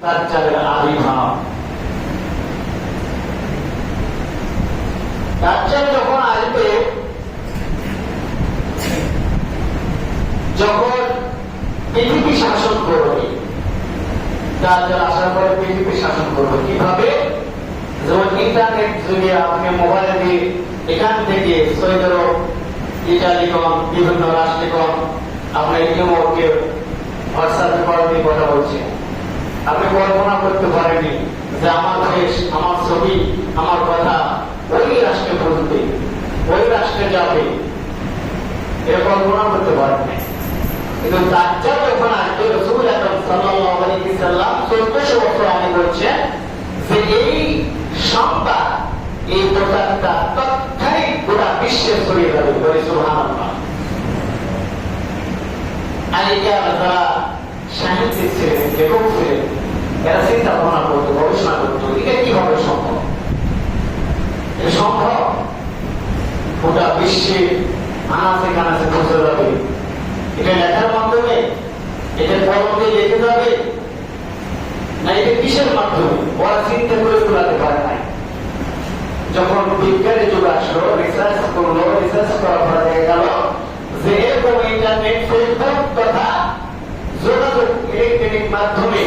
দাজ্জালের আবির্ভাব। দাজ্জাল যখন আসবে, যখন পৃথিবী শাসন করবে, দাজ্জাল আসার পরে পৃথিবী শাসন করবে কিভাবে? যেমন ইন্টারনেট যুগে আপনি মোবাইল দিয়ে এখান থেকে সৌদি আরব, ইটালিগণ, বিভিন্ন রাষ্ট্রগণ আপনার ইতিমধ্যে হোয়াটসঅ্যাপে কল দিয়ে কথা বলছে। আপনি কল্পনা করতে পারেননি যে আমার দেশ, আমার ছবি, আমার কথা ওই রাষ্ট্রে পৌঁছবে, ওই রাষ্ট্রে যাবে, এটা কল্পনা করতে পারেননি। কিন্তু দাজ্জাল যখন আসবে, রাসূল আকরাম সাল্লাল্লাহু আলাইহি ওয়াসাল্লাম 1400 বছর আগে বলছেন যে এই সংবাদ, এই প্রচারটা তৎক্ষণিক গোটা বিশ্বে ছড়িয়ে যাবে। বলে সুবহানাল্লাহ। আলিকার যারা সাহিত্যিক ছিলেন, লেখক ছিলেন, এরা চিন্তা ভাবনা করতো, গবেষণা করতো, এটা কিভাবে সম্ভব? এটা সম্ভব গোটা বিশ্বে আনাচে কানাচে পৌঁছে যাবে। এটা লেখার মাধ্যমে, এটা কলম দিয়ে লিখে যাবে না, এটা কিসের মাধ্যমে? ওরা চিন্তা করে তোলাতে পারে নাই। যখন বিজ্ঞানের যুগ আসলো, রিসার্চ করলো, রিসার্চ করার পরে দেখা গেল যে এরকম ইন্টারনেট, ফেসবুক তথা যোগাযোগ ইলেকট্রনিক মাধ্যমে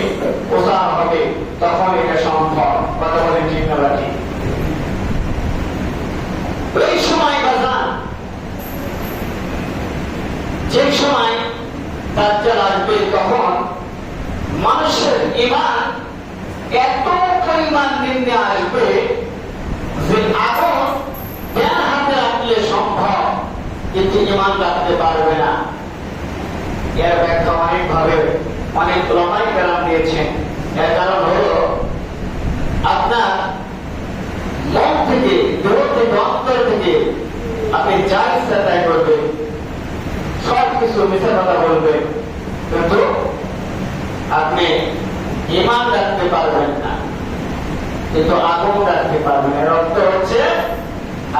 প্রচার হবে, তখন এটা সম্ভব। কথা বলেন ঠিক না ঠিক? ওই সময় বাজান, যে সময় দাজ্জাল আসবে, তখন মানুষের ঈমান এত পরিমাণ নিম্নে আসবে যে আগুন জ্ঞান হাতে রাখলে সম্ভব, কিন্তু ঈমান রাখতে পারবে না। এর ব্যাখ্যা অনেকভাবে অনেক উলামায়ে কেরাম দিয়েছেন। এর কারণ হলো আপনার মন থেকে, দেহ থেকে, অন্তর থেকে আপনি যা ইচ্ছা তাই করবেন, সবকিছু মিথ্যা কথা বলবেন, কিন্তু আপনি ঈমান রাখতে পারবেন না, কিন্তু আগুন রাখতে পারবেন। এর অর্থ হচ্ছে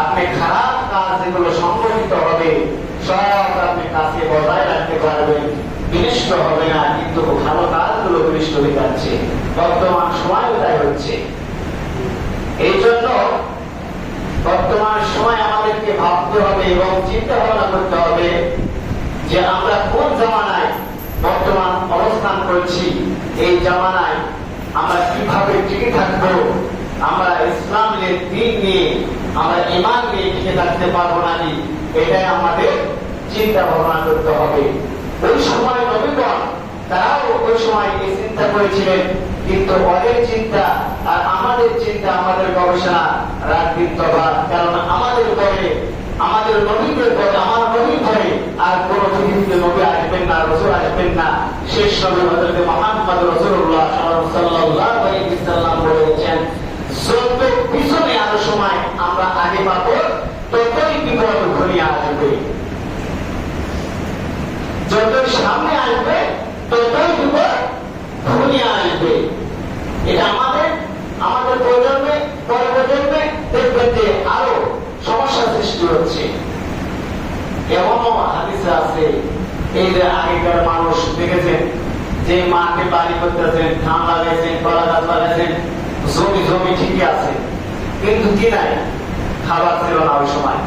আপনি খারাপ কাজ যেগুলো সংগঠিত হবে সব আপনি কাছে বজায় রাখতে পারবেন, বিনষ্ট হবে না, কিন্তু ভালো কাজগুলো বিনষ্ট হয়ে যাচ্ছে। বর্তমান সময় তাই হচ্ছে। এই জন্য বর্তমান সময় আমাদেরকে ভাবতে হবে এবং চিন্তা ভাবনা করতে হবে যে আমরা কোন জামানায় বর্তমান অবস্থান করছি। এই জামানায় আমরা কিভাবে টিকে থাকবো, আমরা ইসলামের দিন নিয়ে, আমরা ঈমান নিয়ে টিকে থাকতে পারবো নাকি, এটাই আমাদের চিন্তা ভাবনা করতে হবে। ওই সময় নবীগণ তারাও ওই সময় এই চিন্তা করেছিলেন, কিন্তু ওদের চিন্তা আর আমাদের চিন্তা, আমাদের গবেষণা রাখবেন তফাৎ। কারণ আমাদের পরে, আমাদের নবীদের পরে, আমার নবীর পরে আর কোন পৃথিবীতে নবী আসবেন না, রাসূল আসবেন না। শেষ নবী হযরত মুহাম্মদ রাসূলুল্লাহ সাল্লাল্লাহু আলাইহি ওয়াসাল্লাম বলেছেন, যত পিছনে আরো সময় আমরা আগে পাবো, ততই বিপদ ঘনিয়ে আসবে। যতই সামনে আসবে, ততই বিপদ ঘনিয়ে আসবে। এটা আমাদের প্রজন্মে, পরে প্রজন্মে দেখবেন যে আরো সমস্যা সৃষ্টি হচ্ছে। এমনও হাদিসে আছে, এই যে আগেকার মানুষ দেখেছেন যে মাঠে বাড়ি করতেছেন, ধান লাগাইছেন, কলা গাছ লাগাইছেন, জমি ঠিকই আছে, কিন্তু কি নাই, খাবার ছিল না ওই সময়।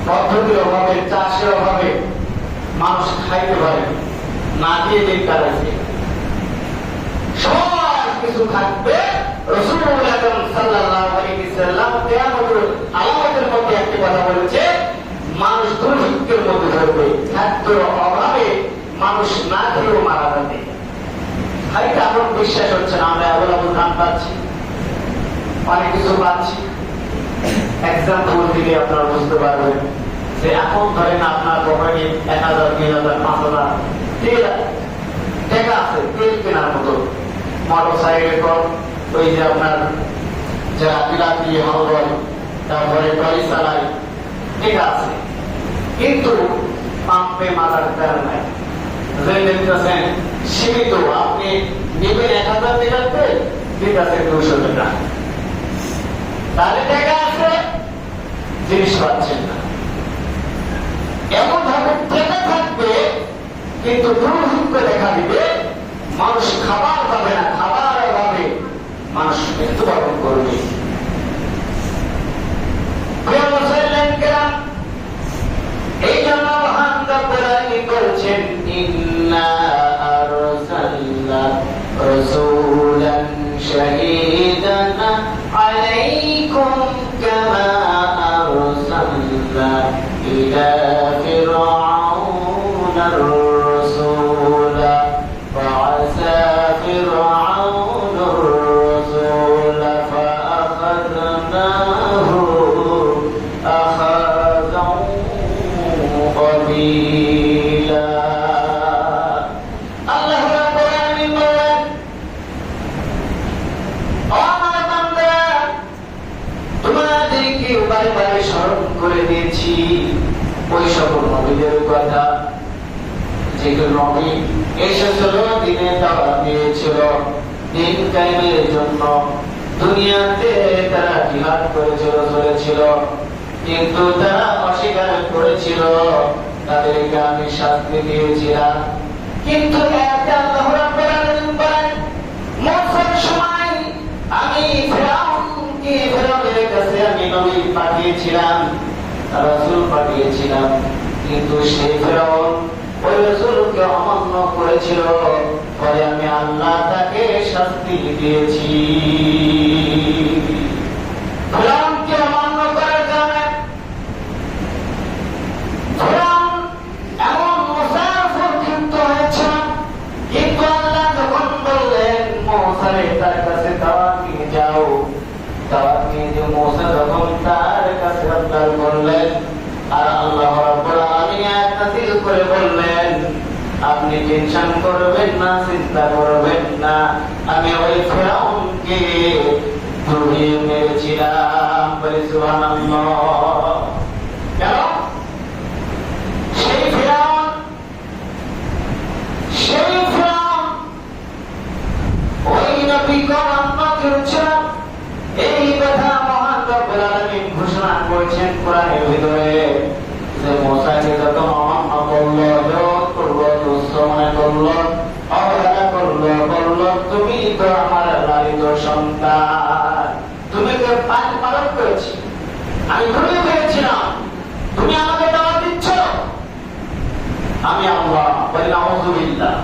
পদ্ধতির অভাবে, চাষের অভাবে মানুষ খাইতে পারে না, দিয়ে দিন কাটাইছে। সব কিছু থাকবে। রাসূলুল্লাহ সাল্লাল্লাহু আলাইহি ওয়াসাল্লাম কিয়ামতের আলামতের মধ্যে একটি কথা বলেছে, মানুষ দুর্ভিক্ষের মধ্যে থাকবে, খাদ্যের অভাবে মানুষ না খেয়েও মারা যাবে। হয়তো আমার বিশ্বাস হচ্ছে না, আমরা অবলম্বন ধান পাচ্ছি, অনেক কিছু পাচ্ছি। এক্সাম্পল দিলে আপনারা বুঝতে পারবেন যে এখন ধরেন আপনার পকেটে 1000, 2000, 5000 টাকা আছে, তেল কেনার মতো, মোটর সাইকেল কর, ওই যে আপনার যারা বিলাতি হাওয়ায়, তারপরে ট্রলি চালায়, ঠিক আছে, কিন্তু পাম্পে মাথার তেল নাই। যে দেখতেছেন সীমিত, আপনি নেবেন 1000 টাকাতে, ঠিক আছে 200 টাকা, তাহলে টাকা আছে, জিনিস পাচ্ছেন না। এমন ভাবে টাকা থাকবে, কিন্তু দুর্ভিক্ষ দেখা দিবে, মানুষ খাবার পাবে না, খাবার رسولا شهيدا عليكم كما أرسلنا إلى فرعون الرسول فعصى فرعون الرسول فأخذناه أخذا قبيلا الله رب العالمين বলেন আমার বান্দা তোমাদেরকে বারবার স্মরণ করে দিয়েছি ওই সকল নবীদের কথা যেগুলো নবী এসেছিল দিনের দাওয়াত দিয়েছিল দিন কায়েমের জন্য দুনিয়াতে তারা জিহাদ করেছিল চলেছিল কিন্তু তারা অস্বীকার করেছিল তাদেরকে আমি শাস্তি দিয়েছিলাম কিন্তু একটা আল্লাহ রাব্বুল আলামিন বলেন মুসার সময় আমি ফেরাউনের কাছে আমি নবী পাঠিয়েছিলাম রাসূল পাঠিয়েছিলাম কিন্তু সেই ফেরাউন ওই রাসূলকে অমান্য করেছিল ফলে আমি আল্লাহ তাকে শাস্তি দিয়েছি ফেরাউনকে অমান্য করার কারণে ফেরাউন এমন মুসাফির কিন্তু হয়েছে কিন্তু আল্লাহ যখন বললেন মুসারে তার কাছে দাওয়াত নিয়ে যাও দাওয়াত নিয়ে যে মুসা যখন তার কাছে আবদার করলেন আর আল্লাহ রাব্বুল আলামিন আয়াত নাযিল করে বললেন আপনি টেনশন করবেন না চিন্তা করবেন না আমি ওই ফেরাউনকে ধরিয়ে মেরেছিলাম বলে সুবহানাল্লাহ কেন সেই ফেরাউন ওই নবীকে অমান্য করেছিল এই কথা মহান রব্বুল আলামিন ঘোষণা করেছেন কোরআনের ভিতরে যে মুসাকে যত অমান্য করলো জোর করলো দুষ্ট মনে করলো অবহেলা করলো বললো তুমি তো আমার লালিত সন্তান তুমি তো পালন করেছি আমি ভুলে পেরেছিলাম তুমি আমাকে দাওয়াত দিচ্ছ আমি আল্লাহ বলি নাউযুবিল্লাহ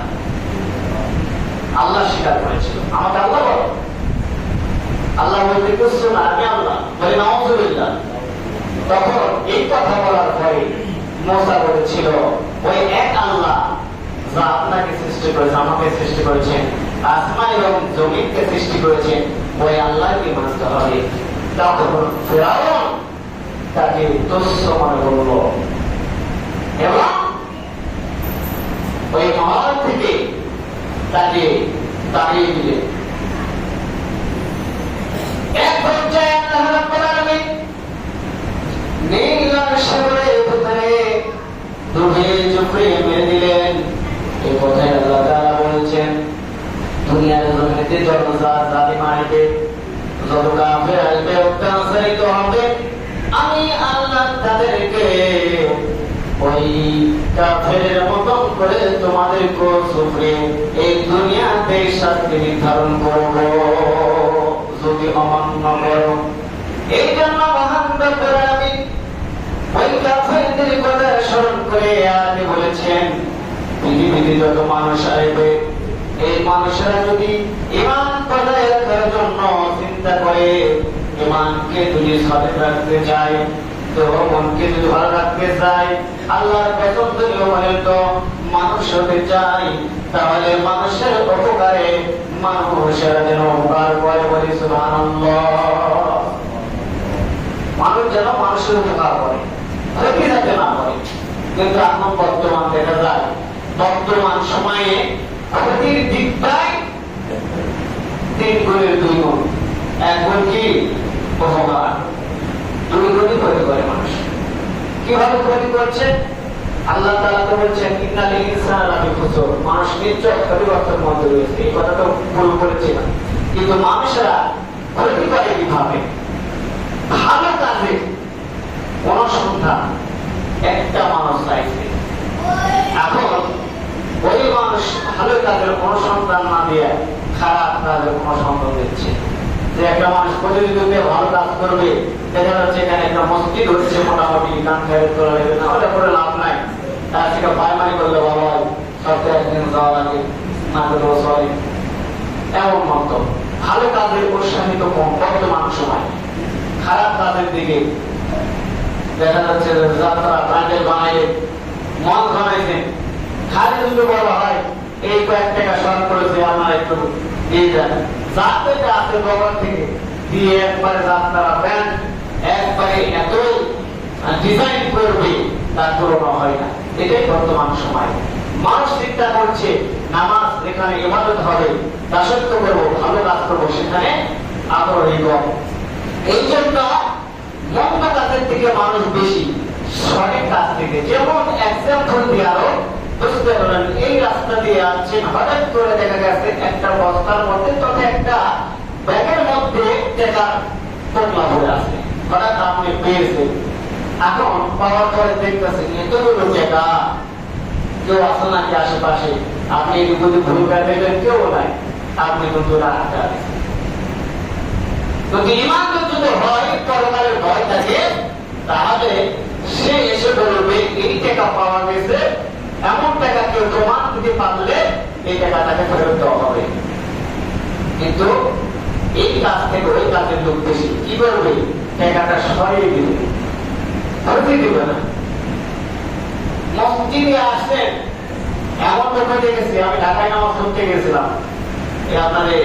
আল্লাহ স্বীকার করেছিল আমাকে আল্লাহ বলো আল্লাহ বলতে কিছু না আমি আল্লাহ বলি নাউযুবিল্লাহ তখন এই কথা বলার পরে মুসা বলেছিল ওই এক আল্লাহ যা আপনাকে সৃষ্টি করেছে আমাকে সৃষ্টি করেছেন আসমান এবং জমিনকে সৃষ্টি করেছেন ওই আল্লাহকে মানতে হবে তখন ফেরাউন তাকে তুচ্ছ মনে করল এবং ওই মহল থেকে তাকে তাড়িয়ে দিলেন এক পর্যায়ে আল্লাহ রাব্বুল আলামিন নীল সাগরের ভিতরে ডুবিয়ে চুপিয়ে মেরে দিলেন এই কথায় আল্লাহ তাআলা বলেছেন দুনিয়ার জমিতে যত জাতি মারবে যত কাফের আসবে অত্যাচারিত হবে আমি আল্লাহ তাদেরকে ওই কাফেরের মতন করে তোমাদেরকে সুফরে এই দুনিয়াতে শাস্তি নির্ধারণ করব যদি অমান্য করো এই জন্য মহান রব্বুল আলামিন ওই কাফেরদের কথা স্মরণ করে আয়াতে বলেছেন পৃথিবীতে যত মানুষ আসবে এই মানুষরা যদি ঈমান বজায় রাখার জন্য চিন্তা করে ঈমানকে যদি সঠিক রাখতে চায় তো মনকে যদি ভালো রাখতে চায় আল্লাহর পছন্দনীয় বলে তো মানুষ হতে চাই তাহলে মানুষের উপকারে মানুষেরা যেন উপকার করে বলি সুবহানাল্লাহ মানুষ যেন মানুষের উপকার করে ক্ষতি যাতে না করে কিন্তু এখন বর্তমান দেখা যায় বর্তমান সময়ে ক্ষতির দিকটাই 3 গুণের 2 গুণ 1 গুণ কি উপকার 2 গুণই ক্ষতি করে মানুষ কিভাবে ক্ষতি করছে আল্লাহ তাআলা তো বলছেন ইন্নাল ইনসানা লাফি খুসর মানুষ নিশ্চয় ক্ষতিগ্রস্তের মধ্যে রয়েছে এই কথা তো ভুল করেছে না কিন্তু মানুষরা ক্ষতি করে কিভাবে ভালো কাজে অনুসন্ধান একটা মানুষ চাইছে এখন ওই মানুষ ভালো কাজের অনুসন্ধান না দিয়ে খারাপ কাজের অনুসন্ধান দিচ্ছে যে একটা মানুষ প্রতিযোগিতায় ভালো কাজ করবে দেখা যাচ্ছে এখানে একটা মসজিদ হচ্ছে মোটামুটি গান খাইয়ে তোলা লাগবে না ওটা করে লাভ নাই তার থেকে পায়মারি করলে ভালো হয় সপ্তাহে একদিন যাওয়া লাগে না করলেও সরি এমন মন্তব্য। ভালো কাজে উৎসাহিত কম বর্তমান সময়, খারাপ কাজের দিকে দেখা যাচ্ছে যাত্রা প্যান্ডেল বানাইয়ে মন ঘনাইছেন, খালি যদি বলা হয় এই কয়েক টাকা শর্ট করেছে আমার একটু দিয়ে দেন, যাতে আছে বগল থেকে দিয়ে একবারে যাত্রা প্যান্ট একবারে এতই ডিজাইন করবে তার তুলনা হয় না। এটাই বর্তমান সময়। মানুষ চিন্তা করছে নামাজ যেখানে ইবাদত হবে, দাসত্ব করবো, ভালো কাজ করবো, সেখানে আগ্রহী কম। এই জন্য মন্দ কাজের থেকে মানুষ বেশি সঠিক কাজ থেকে, যেমন এক্সাম্পল দিয়ে আরো বুঝতে পারেন, এই রাস্তা দিয়ে আসছেন, হঠাৎ করে দেখা গেছে একটা বস্তার মধ্যে তথা একটা ব্যাগের মধ্যে টাকা তোলা হয়ে আছে, হঠাৎ আপনি পেয়েছেন। এখন পাওয়ার পরে দেখতেছেন এতগুলো টাকা, কেউ আসে নাকি আশেপাশে, আপনি যদি ভূমিকা দেবেন কেউ নাই, আপনি কিন্তু রাখতে যদি ইমান যদি হয়, পরকালের ভয় থাকে, তাহলে সে এসে বলবে এই টাকা পাওয়া গেছে, এমন টাকা কেউ প্রমাণ দিতে পারলে এই টাকা তাকে ফেরত দেওয়া হবে। কিন্তু এই কাজ থেকে ওই কাজের লোক বেশি কি করবে, টাকাটা সরিয়ে দিবে, ফেরত দিবে না। মসজিদে আসছেন, এমন লোক দেখেছি, আমি ঢাকায় নামাজ পড়তে গেছিলাম, আপনাদের